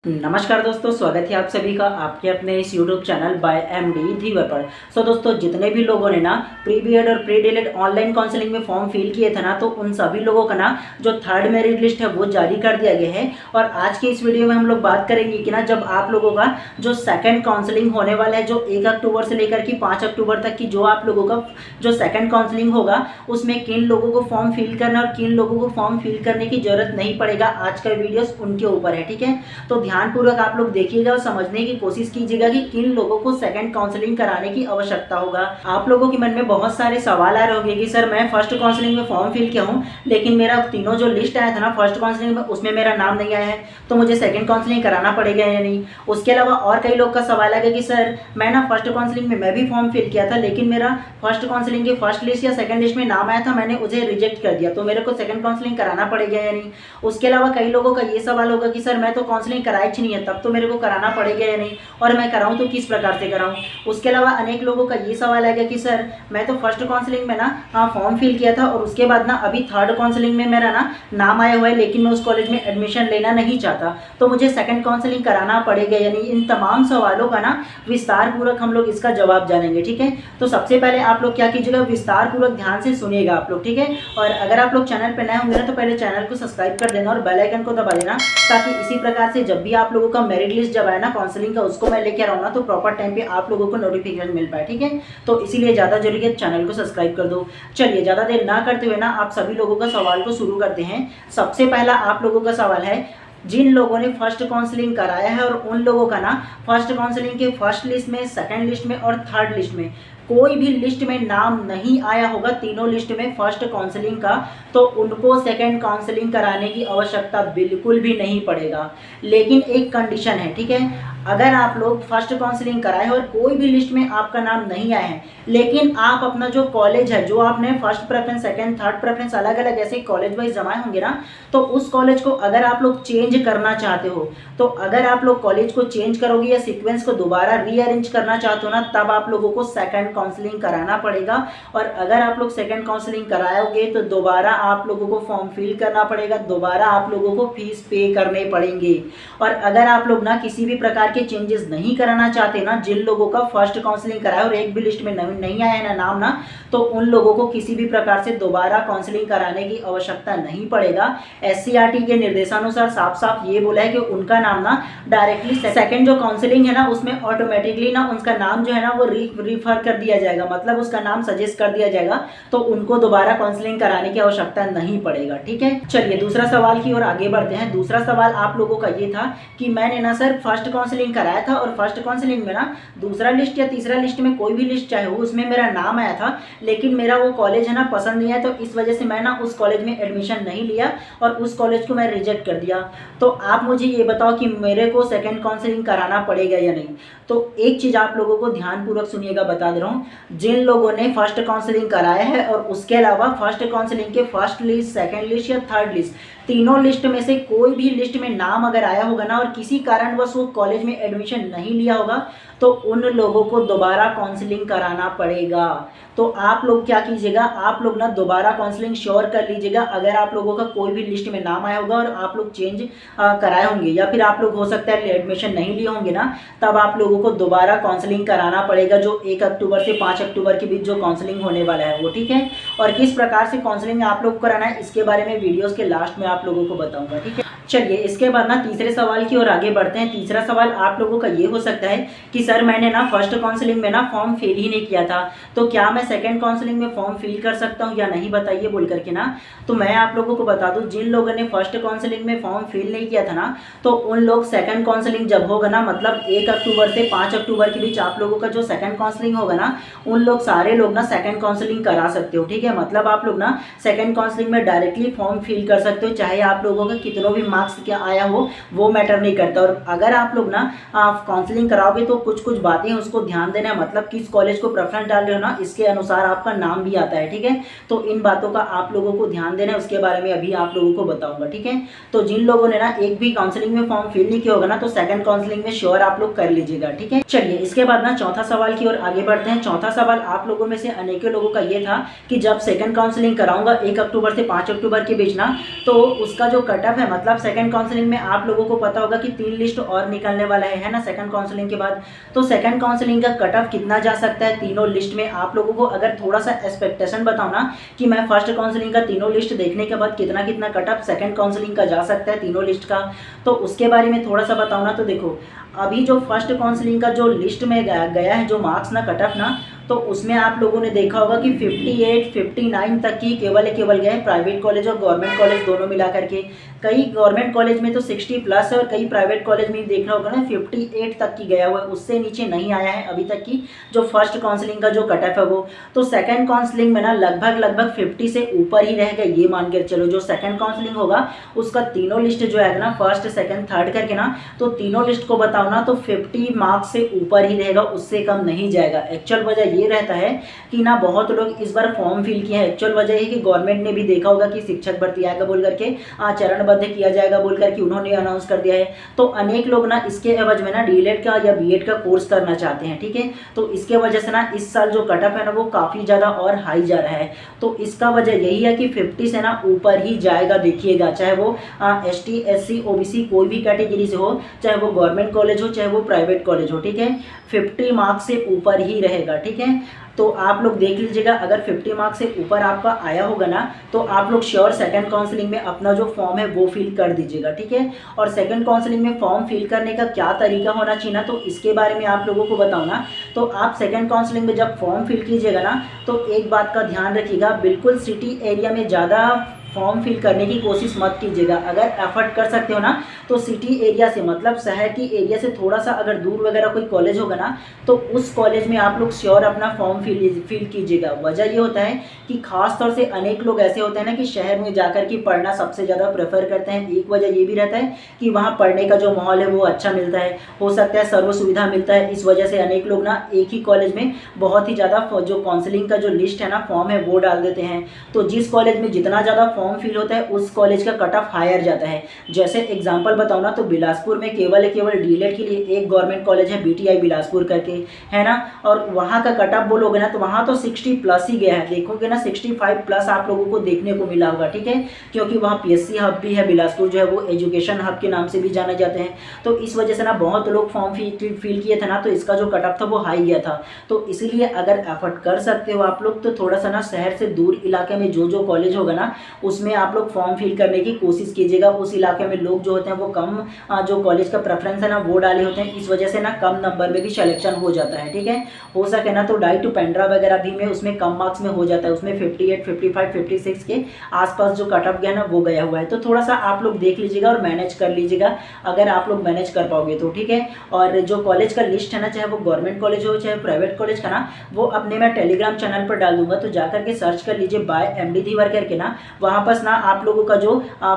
नमस्कार दोस्तों, स्वागत है आप सभी का आपके अपने इस YouTube चैनल बाय एमडी धीवर पर। दोस्तों, जितने भी लोगों ने ना प्री बीएड और प्री डीएलएड ऑनलाइन काउंसलिंग में फॉर्म फिल किए थे ना, तो उन सभी लोगों का ना जो थर्ड मेरिट लिस्ट है वो जारी कर दिया गया है। और आज की इस वीडियो में हम लोग बात करेंगे कि ना जब आप लोगों का जो सेकेंड काउंसलिंग होने वाला है, जो 1 अक्टूबर से लेकर के 5 अक्टूबर तक की जो आप लोगों का जो सेकेंड काउंसलिंग होगा, उसमें किन लोगों को फॉर्म फिल करना और किन लोगों को फॉर्म फिल करने की जरूरत नहीं पड़ेगा, आज का वीडियो उनके ऊपर है। ठीक है, तो ध्यानपूर्वक आप लोग देखिएगा और समझने की कोशिश कीजिएगा कि किन लोगों को सेकंड काउंसलिंग कराने की आवश्यकता होगा। आप लोगों के मन में बहुत सारे सवाल आ रहे होंगे कि सर मैं फर्स्ट काउंसलिंग में फॉर्म फिल किया हूं, लेकिन मेरा तीनों जो लिस्ट आया था ना फर्स्ट काउंसलिंग में, उसमें मेरा नाम नहीं आया है, तो मुझे सेकंड काउंसलिंग कराना पड़ेगा या नहीं। उसके अलावा और कई लोग का सवाल आ गया कि सर मैं ना फर्स्ट काउंसलिंग में मैं भी फॉर्म फिल किया था, लेकिन मेरा फर्स्ट काउंसलिंग के फर्स्ट लिस्ट या सेकंड लिस्ट में नाम आया था, मैंने उसे रिजेक्ट कर दिया, तो मेरे को सेकंड काउंसलिंग कराना पड़ेगा या नहीं। उसके अलावा कई लोगों का ये सवाल होगा कि सर मैं तो काउंसलिंग कराई नहीं है, तब तो मेरे को कराना पड़ेगा या नहीं, और मैं कराऊं तो किस प्रकार से कराऊं। उसके अलावा अनेक लोगों का ये सवाल है कि सर मैं तो फर्स्ट काउंसलिंग में ना फॉर्म फिल किया था, और उसके बाद ना अभी थर्ड काउंसलिंग में मेरा ना नाम आया हुआ है, लेकिन मैं उस कॉलेज में एडमिशन लेना नहीं चाहता, तो मुझे सेकंड काउंसलिंग कराना पड़ेगा या नहीं। इन तमाम सवालों का ना विस्तार पूर्वक हम लोग इसका जवाब जानेंगे। ठीक है, तो सबसे पहले आप लोग क्या कीजिएगा, विस्तार पूर्वक ध्यान से सुनिएगा आप लोग। ठीक है, और अगर आप लोग चैनल पर नए होंगे ना, तो पहले चैनल को सब्सक्राइब कर देना और बेल आइकन को दबा देना, ताकि इसी प्रकार से जब भी आप लोगों का मेरिट लिस्ट जब आए ना काउंसलिंग का, उसको मैं लेकर आऊँ ना, तो प्रॉपर टाइम पे आप लोगों को नोटिफिकेशन मिल पाए। ठीक है, तो इसीलिए ज़्यादा जरूरी है चैनल को सब्सक्राइब कर दो। चलिए ज़्यादा देर ना करते हुए ना आप सभी लोगों का सवाल को शुरू करते हैं। सबसे पहला आप लोगों का सवाल है, जिन लोगों ने फर्स्ट काउंसलिंग कराया है और उन लोगों का ना फर्स्ट काउंसलिंग के फर्स्ट लिस्ट में, सेकंड लिस्ट में और थर्ड लिस्ट में कोई भी लिस्ट में नाम नहीं आया होगा, तीनों लिस्ट में फर्स्ट काउंसलिंग का, तो उनको सेकंड काउंसलिंग कराने की आवश्यकता बिल्कुल भी नहीं पड़ेगा। लेकिन एक कंडीशन है। ठीक है, अगर आप लोग फर्स्ट काउंसलिंग कराए और कोई भी लिस्ट में आपका नाम नहीं आया है, लेकिन आप अपना जो कॉलेज है, जो आपने first preference, second, third preference अलग अलग ऐसे कॉलेज वाइज जमाए होंगे ना, तो उस कॉलेज को अगर आप लोग चेंज करना चाहते हो, तो अगर आप लोग कॉलेज को चेंज करोगे या सीक्वेंस को दोबारा रीअरेंज करना चाहते हो ना, तब आप लोगों को सेकंड काउंसलिंग कराना पड़ेगा। और अगर आप लोग सेकंड काउंसलिंग कराओगे तो दोबारा आप लोगों को फॉर्म फिल करना पड़ेगा, दोबारा आप लोगों को फीस पे करने पड़ेंगे। और अगर आप लोग ना किसी भी प्रकार के चेंजेस नहीं कराना चाहते ना, जिन लोगों का फर्स्ट काउंसलिंग कराया और एक भी लिस्ट में नहीं आया है ना नाम ना, तो उन लोगों को किसी भी प्रकार से दोबारा काउंसलिंग कराने की आवश्यकता नहीं पड़ेगा। एससीईआरटी के निर्देशानुसार साफ साफ ये बोला है कि उनका नाम ना डायरेक्टली सेकंड जो काउंसलिंग है ना, उसमें ऑटोमेटिकली ना उनका नाम जो है ना वो रिफर कर दिया जाएगा, मतलब उसका नाम सजेस्ट कर दिया जाएगा, तो उनको दोबारा काउंसलिंग कराने की आवश्यकता नहीं पड़ेगा। ठीक है, चलिए दूसरा सवाल की ओर आगे बढ़ते हैं। दूसरा सवाल आप लोगों का ये था कि मैंने ना सर फर्स्ट काउंसलिंग कराया था, और फर्स्ट काउंसलिंग में ना दूसरा लिस्ट या तीसरा लिस्ट में कोई भी लिस्ट चाहे हो, उसमें मेरा नाम आया था, लेकिन मेरा वो कॉलेज है ना पसंद नहीं आया, तो इस वजह से मैं ना उस कॉलेज में एडमिशन नहीं लिया और उस कॉलेज को मैं रिजेक्ट कर दिया। तो आप मुझे ये बताओ कि मेरे को सेकंड काउंसलिंग कराना पड़ेगा या नहीं। तो एक चीज़ आप लोगों को ध्यानपूर्वक सुनिएगा, बता दे रहा हूँ, जिन लोगों ने फर्स्ट काउंसलिंग कराया है और उसके अलावा फर्स्ट काउंसलिंग के फर्स्ट लिस्ट, सेकंड लिस्ट या थर्ड लिस्ट, तीनों लिस्ट में से कोई भी लिस्ट में नाम अगर आया होगा ना, और किसी कारणवश वो कॉलेज में एडमिशन नहीं लिया होगा, तो उन लोगों को दोबारा काउंसलिंग कराना पड़ेगा। तो आप लोग क्या कीजिएगा, आप लोग ना दोबारा काउंसलिंग श्योर कर लीजिएगा। अगर आप लोगों का कोई भी लिस्ट में नाम आया होगा और आप लोग चेंज कराए होंगे, या फिर आप लोग हो सकता है एडमिशन नहीं लिए होंगे ना, तब आप लोगों को दोबारा काउंसलिंग कराना पड़ेगा, जो 1 अक्टूबर से 5 अक्टूबर के बीच जो काउंसलिंग होने वाला है वो। ठीक है, और किस प्रकार से काउंसलिंग आप लोग कराना है, इसके बारे में वीडियोस के लास्ट में आप लोगों को बताऊंगा। ठीक है, चलिए इसके बाद ना तीसरे सवाल की ओर आगे बढ़ते हैं। तीसरा सवाल आप लोगों का ये हो सकता है कि सर मैंने ना फर्स्ट काउंसलिंग में ना फॉर्म फिल ही नहीं किया था, तो क्या मैं सेकंड काउंसलिंग में फॉर्म फिल कर सकता हूँ या नहीं, बताइए बोल करके ना। तो मैं आप लोगों को बता दूं, जिन लोगों ने फर्स्ट काउंसलिंग में फॉर्म फिल नहीं किया था ना, तो उन लोग सेकंड काउंसलिंग जब होगा ना, मतलब 1 अक्टूबर से 5 अक्टूबर के बीच आप लोगों का जो सेकंड काउंसलिंग होगा ना, उन लोग सारे लोग ना सेकंड काउंसलिंग करा सकते हो। ठीक है, मतलब आप लोग ना सेकंड काउंसलिंग में डायरेक्टली फॉर्म फिल कर सकते हो, चाहे आप लोगों का कितनों भी मार्क्स क्या आया हो, वो मैटर नहीं करता। और अगर आप लोग ना काउंसलिंग कराओगे तो कुछ कुछ बातें उसको ध्यान देना है, मतलब किस कॉलेज को प्रेफरेंस डाल रहे हो ना, इसके अनुसार आपका नाम भी आता है। ठीक है, तो इन बातों का आप लोगों को ध्यान देना है, उसके बारे में अभी आप लोगों को बताऊंगा। ठीक है, तो जिन लोगों ने ना एक भी काउंसलिंग में फॉर्म फिल नहीं किया होगा ना, तो सेकंड काउंसलिंग में श्योर आप लोग कर लीजिएगा। ठीक है, चलिए इसके बाद ना चौथा सवाल की ओर आगे बढ़ते हैं। चौथा सवाल आप लोगों में से अनेकों लोगों का ये था कि जब सेकंड काउंसलिंग कराऊंगा 1 अक्टूबर से 5 अक्टूबर के बीच ना, तो उसका जो कट ऑफ है, मतलब सेकंड काउंसलिंग में आप लोगों को पता होगा कि 3 लिस्ट और निकलने वाला है ना सेकंड काउंसलिंग के बाद। तो सेकंड काउंसलिंग का कट ऑफ कितना जा सकता है तीनों लिस्ट में, आप लोगों को अगर थोड़ा सा एक्सपेक्टेशन बताओ ना कि मैं फर्स्ट काउंसलिंग का तीनों लिस्ट देखने के बाद कितना कितना कट ऑफ सेकंड काउंसलिंग का जा सकता है तीनों लिस्ट का, तो उसके बारे में थोड़ा सा बताओ ना। तो देखो अभी जो फर्स्ट काउंसलिंग का जो लिस्ट में गया है जो मार्क्स ना कट ऑफ ना, तो उसमें आप लोगों ने देखा होगा कि 58 59 तक की केवल गए प्राइवेट कॉलेज और गवर्नमेंट कॉलेज दोनों मिला करके। कई गवर्नमेंट कॉलेज में तो 60 प्लस है और कई प्राइवेट कॉलेज में देखना होगा ना 58 तक की गया हुआ है, उससे नीचे नहीं आया है अभी तक की जो फर्स्ट काउंसलिंग का जो कट ऑफ है वो। तो सेकंड काउंसलिंग में ना लगभग 50 से ऊपर ही रहेगा, ये मान कर चलो। जो सेकंड काउंसलिंग होगा उसका तीनों लिस्ट जो है ना फर्स्ट सेकंड थर्ड करके ना, तो तीनों लिस्ट को बताओ ना तो 50 मार्क्स से ऊपर ही रहेगा, उससे कम नहीं जाएगा। एक्चुअल वजह ये रहता है कि ना बहुत लोग इस बार फॉर्म फिल किए हैं। एक्चुअल वजह है कि गवर्नमेंट ने भी देखा होगा कि शिक्षक भर्ती आएगा बोल करके, चरणबद्ध किया जाएगा बोल करके उन्होंने अनाउंस कर दिया है। तो अनेक लोग ना इसके एवज में ना डीएलएड का या बीएड का कोर्स करना चाहते हैं, ठीक है। तो इसके वजह से ना इस साल जो कट ऑफ है ना वो काफ़ी ज़्यादा और हाई जा रहा है। तो इसका वजह यही है कि 50 से ना ऊपर ही जाएगा, देखिएगा, चाहे वो ST SC OBC कोई भी कैटेगरी से हो, चाहे वो गवर्नमेंट कॉलेज हो चाहे वो प्राइवेट कॉलेज हो, ठीक है। 50 मार्क्स से ऊपर ही रहेगा, ठीक है। तो आप लोग देख लीजिएगा, अगर 50 मार्क्स से ऊपर आपका आया होगा ना तो आप लोग श्योर सेकंड काउंसलिंग में अपना जो फॉर्म है वो फिल कर दीजिएगा, ठीक है। और सेकंड काउंसलिंग में फॉर्म फिल करने का क्या तरीका होना चाहिए ना, तो इसके बारे में आप लोगों को बताओ ना। तो आप सेकंड काउंसलिंग में जब फॉर्म फिल कीजिएगा ना तो एक बात का ध्यान रखिएगा, बिल्कुल सिटी एरिया में ज़्यादा फॉर्म फिल करने की कोशिश मत कीजिएगा। अगर एफर्ट कर सकते हो ना तो सिटी एरिया से, मतलब शहर की एरिया से थोड़ा सा अगर दूर वगैरह कोई कॉलेज होगा ना तो उस कॉलेज में आप लोग श्योर अपना फॉर्म फिल कीजिएगा। वजह ये होता है कि खास तौर से अनेक लोग ऐसे होते हैं ना कि शहर में जाकर के पढ़ना सबसे ज़्यादा प्रेफर करते हैं। एक वजह ये भी रहता है कि वहाँ पढ़ने का जो माहौल है वो अच्छा मिलता है, हो सकता है सर्व सुविधा मिलता है। इस वजह से अनेक लोग ना एक ही कॉलेज में बहुत ही ज़्यादा जो काउंसलिंग का जो लिस्ट है ना फॉर्म है वो डाल देते हैं। तो जिस कॉलेज में जितना ज़्यादा फॉर्म फिल होता है उस कॉलेज का कट ऑफ हायर जाता है। जैसे एग्जांपल बताऊं ना तो बिलासपुर में केवल डीएलएड के लिए एक गवर्नमेंट कॉलेज है BTI बिलासपुर करके, है ना। और वहाँ का कट ऑफ बोलोगे ना तो वहाँ तो 60 प्लस ही गया है, देखोगे ना 65 प्लस आप लोगों को देखने को मिला होगा, ठीक है। क्योंकि वहाँ PSC हब भी है, बिलासपुर जो है वो एजुकेशन हब के नाम से भी जाने जाते हैं। तो इस वजह से ना बहुत लोग फॉर्म फिल किए थे ना तो इसका जो कट ऑफ था वो हाई गया था। तो इसलिए अगर एफर्ट कर सकते हो आप लोग तो थोड़ा सा ना शहर से दूर इलाके में जो कॉलेज होगा ना उसमें आप लोग फॉर्म फिल करने की कोशिश कीजिएगा। उस इलाके में लोग जो होते हैं वो कम जो कॉलेज का प्रेफरेंस है ना वो डाले होते हैं, इस वजह से ना कम नंबर में भी सिलेक्शन हो जाता है, ठीक है। हो सके ना तो डाई टू पेंड्रा वगैरह भी में उसमें कम मार्क्स में हो जाता है, उसमें 58 55 56 के आसपास जो कट ऑफ गया ना वो गया हुआ है। तो थोड़ा सा आप लोग देख लीजिएगा और मैनेज कर लीजिएगा, अगर आप लोग मैनेज कर पाओगे तो, ठीक है। और जो कॉलेज का लिस्ट है ना, चाहे वो गवर्नमेंट कॉलेज हो चाहे प्राइवेट कॉलेज का ना, वो अपने मैं टेलीग्राम चैनल पर डाल दूंगा, तो जाकर के सर्च कर लीजिए बाय MD धीवर करके ना। वहाँ पर ना आप लोगों का जो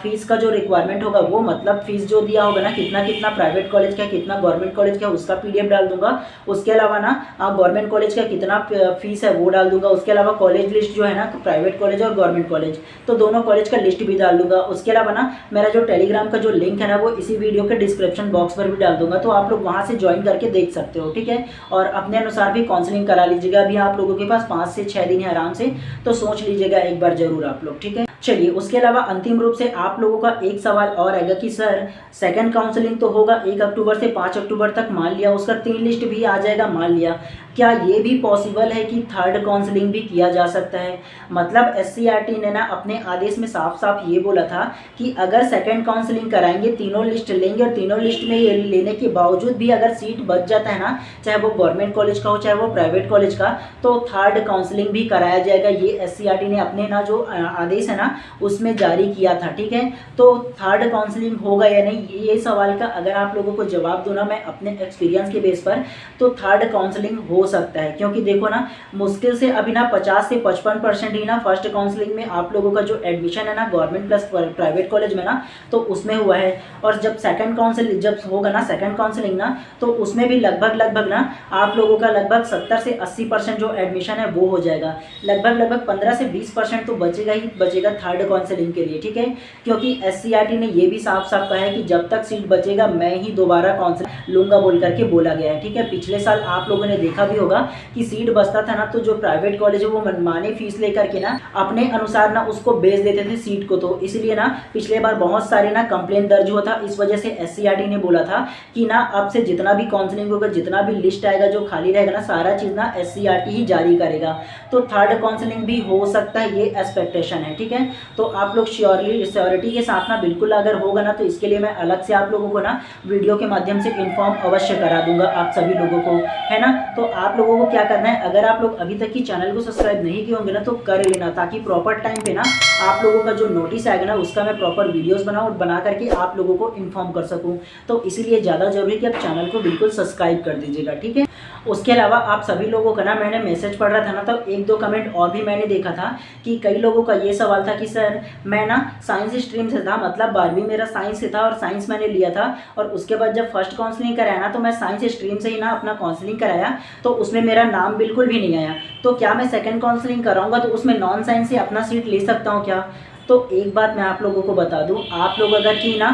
फीस का जो रिक्वायरमेंट होगा वो, मतलब फीस जो दिया होगा ना कितना प्राइवेट कॉलेज का कितना गवर्नमेंट कॉलेज का, उसका PDF डाल दूंगा। उसके अलावा ना गवर्नमेंट कॉलेज का कितना फीस है वो डाल दूंगा। उसके अलावा कॉलेज लिस्ट जो है ना प्राइवेट कॉलेज और गवर्नमेंट कॉलेज, तो दोनों कॉलेज का लिस्ट भी डाल दूंगा। उसके अलावा ना मेरा जो टेलीग्राम का जो लिंक है ना वो इसी वीडियो के डिस्क्रिप्शन बॉक्स पर भी डाल दूंगा, तो आप लोग वहाँ से ज्वाइन करके देख सकते हो, ठीक है। और अपने अनुसार भी काउंसलिंग करा लीजिएगा। अभी आप लोगों के पास 5 से 6 दिन है आराम से, तो सोच लीजिएगा एक बार जरूर आप लोग, ठीक है। चलिए, उसके अलावा अंतिम रूप से आप लोगों का एक सवाल और आएगा कि सर सेकंड काउंसलिंग तो होगा 1 अक्टूबर से 5 अक्टूबर तक, मान लिया उसका 3 लिस्ट भी आ जाएगा, मान लिया, क्या ये भी पॉसिबल है कि थर्ड काउंसलिंग भी किया जा सकता है? मतलब SCRT ने ना अपने आदेश में साफ साफ ये बोला था कि अगर सेकंड काउंसलिंग कराएंगे, तीनों लिस्ट लेंगे और तीनों लिस्ट में ये लेने के बावजूद भी अगर सीट बच जाता है ना, चाहे वो गवर्नमेंट कॉलेज का हो चाहे वो प्राइवेट कॉलेज का, तो थर्ड काउंसलिंग भी कराया जाएगा। ये SCRT ने अपने ना जो आदेश है ना उसमें जारी किया था, ठीक है। तो थर्ड काउंसलिंग होगा या नहीं, ये सवाल का अगर आप लोगों को जवाब दो ना मैं अपने एक्सपीरियंस के बेस पर, तो थर्ड काउंसलिंग हो सकता है। क्योंकि देखो ना, मुश्किल से अभी ना 50 से 55% ही ना फर्स्ट काउंसलिंग में आप लोगों का जो एडमिशन है ना गवर्नमेंट प्लस प्राइवेट कॉलेज में ना, तो उसमें हुआ है। और जब सेकंड काउंसलिंग जब होगा ना सेकंड काउंसलिंग ना, तो उसमें भी लगभग ना आप लोगों का लगभग 70 से 80% जो एडमिशन है वो हो जाएगा। लगभग 15 से 20% तो बचेगा ही बचेगा थर्ड काउंसलिंग के लिए, ठीक है। क्योंकि SCRT ने ये भी साफ साफ कहा है कि जब तक सीट बचेगा मैं ही दोबारा काउंसलिंग लूँगा बोल करके बोला गया है, ठीक है। पिछले साल आप लोगों ने देखा भी होगा कि सीट बचता था ना तो जो प्राइवेट कॉलेज है वो मनमानी फीस लेकर के ना अपने अनुसार ना उसको बेच देते थे सीट को, तो इसलिए ना पिछले बार बहुत सारे ना कंप्लेन दर्ज हुआ था। इस वजह से SCRT ने बोला था कि ना अब से जितना भी काउंसलिंग होगा, जितना भी लिस्ट आएगा जो खाली रहेगा ना, सारा चीज़ ना SCRT ही जारी करेगा। तो थर्ड काउंसलिंग भी हो सकता है, ये एक्सपेक्टेशन है, ठीक है। तो आप लोग श्योरिटी के साथ ना बिल्कुल अगर होगा ना तो इसके लिए मैं अलग से आप लोगों को ना वीडियो के माध्यम से इन्फॉर्म अवश्य करा दूंगा आप सभी लोगों को, है ना। तो आप लोगों को क्या करना है, अगर आप लोग अभी तक की चैनल को सब्सक्राइब नहीं किए होंगे ना तो कर लेना, ताकि प्रॉपर टाइम पे ना आप लोगों का जो नोटिस आएगा ना उसका मैं प्रॉपर वीडियोस बनाऊँ और बना करके आप लोगों को इन्फॉर्म कर सकूँ। तो इसीलिए ज़्यादा जरूरी है कि आप चैनल को बिल्कुल सब्सक्राइब कर दीजिएगा, ठीक है। उसके अलावा आप सभी लोगों का ना मैंने मैसेज पढ़ रहा था ना तो एक दो कमेंट और भी मैंने देखा था कि कई लोगों का ये सवाल था कि सर मैं ना साइंस स्ट्रीम से था, मतलब 12वीं मेरा साइंस से था और साइंस मैंने लिया था, और उसके बाद जब फर्स्ट काउंसलिंग कराया ना तो मैं साइंस स्ट्रीम से ही ना अपना काउंसलिंग कराया तो उसमें मेरा नाम बिल्कुल भी नहीं आया। तो क्या मैं सेकेंड काउंसलिंग कराऊंगा तो उसमें नॉन साइंस से अपना सीट ले सकता हूँ क्या? तो एक बात मैं आप लोगों को बता दूं, आप लोग अगर कि ना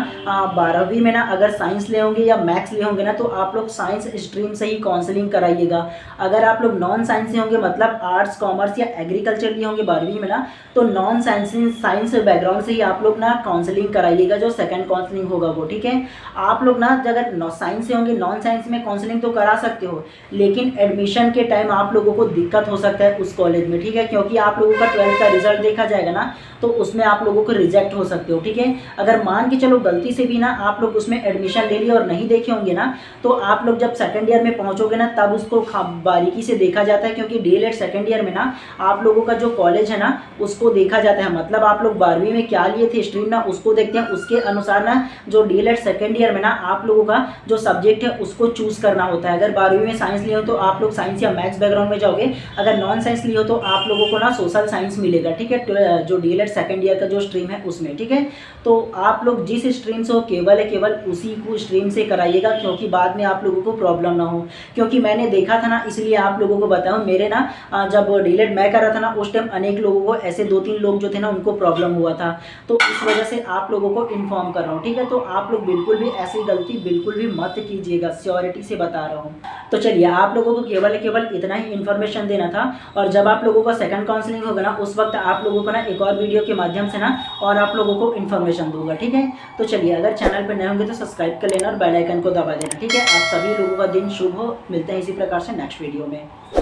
12वीं में ना अगर साइंस ले होंगे या मैथ्स ले होंगे ना तो आप लोग साइंस स्ट्रीम से ही काउंसलिंग कराइएगा। अगर आप लोग नॉन साइंस से होंगे, मतलब आर्ट्स कॉमर्स या एग्रीकल्चर लिए होंगे 12वीं में ना, तो नॉन साइंस बैकग्राउंड से ही आप लोग ना काउंसलिंग कराइएगा, जो सेकेंड काउंसलिंग होगा वो, ठीक है। आप लोग ना अगर साइंस से होंगे नॉन साइंस में काउंसलिंग तो करा सकते हो, लेकिन एडमिशन के टाइम आप लोगों को दिक्कत हो सकता है उस कॉलेज में, ठीक है। क्योंकि आप लोगों का 12th का रिजल्ट देखा जाएगा ना तो उसमें आप लोगों को रिजेक्ट हो सकते हो, ठीक है। अगर मान के चलो गलती से भी ना आप लोग उसमें एडमिशन ले लिए और नहीं देखे होंगे ना तो आप लोग जब सेकंड ईयर में पहुंचोगे ना तब उसको बारीकी से देखा जाता है, क्योंकि DELED सेकंड ईयर में ना आप लोगों का जो कॉलेज है ना उसको देखा जाता है। मतलब आप लोग 12वीं में क्या लिए थे स्ट्रीम ना उसको देखते हैं, उसके अनुसार ना जो DELED सेकंड ईयर में ना आप लोगों का जो सब्जेक्ट है उसको चूज करना होता है। अगर 12वीं में साइंस लिए हो तो आप लोग साइंस या मैथ्स बैकग्राउंड में जाओगे, अगर नॉन साइंस लिए हो तो आप लोगों को ना सोशल साइंस मिलेगा, ठीक है, जो DELED सेकंड ईयर का जो स्ट्रीम है उसमें, ठीक है। तो आप लोग जिस स्ट्रीम से हो केवल उसी को स्ट्रीम से कराइएगा, क्योंकि बाद में आप लोगों को प्रॉब्लम ना हो। क्योंकि मैंने देखा था ना इसलिए आप लोगों को बताऊं, मेरे ना जब DELED मैं कर रहा था ना उस टाइम अनेक लोगों को ऐसे 2-3 लोग जो थे ना उनको प्रॉब्लम हुआ था, तो इस वजह से आप लोगों को इन्फॉर्म कर रहा हूँ, ठीक है। तो आप लोग बिल्कुल भी ऐसी गलती बिल्कुल भी मत कीजिएगा, श्योरिटी से बता रहा हूँ। तो चलिए आप लोगों को केवल इतना ही इन्फॉर्मेशन देना था, और जब आप लोगों का सेकंड काउंसलिंग होगा ना उस वक्त आप लोगों को ना एक और वीडियो के माध्यम से ना और आप लोगों को इन्फॉर्मेशन दूंगा, ठीक है। तो चलिए अगर चैनल पर नए होंगे तो सब्सक्राइब कर लेना और बेल आइकन को दबा देना, ठीक है। आप सभी लोगों का दिन शुभ हो, मिलते हैं इसी प्रकार से नेक्स्ट वीडियो में।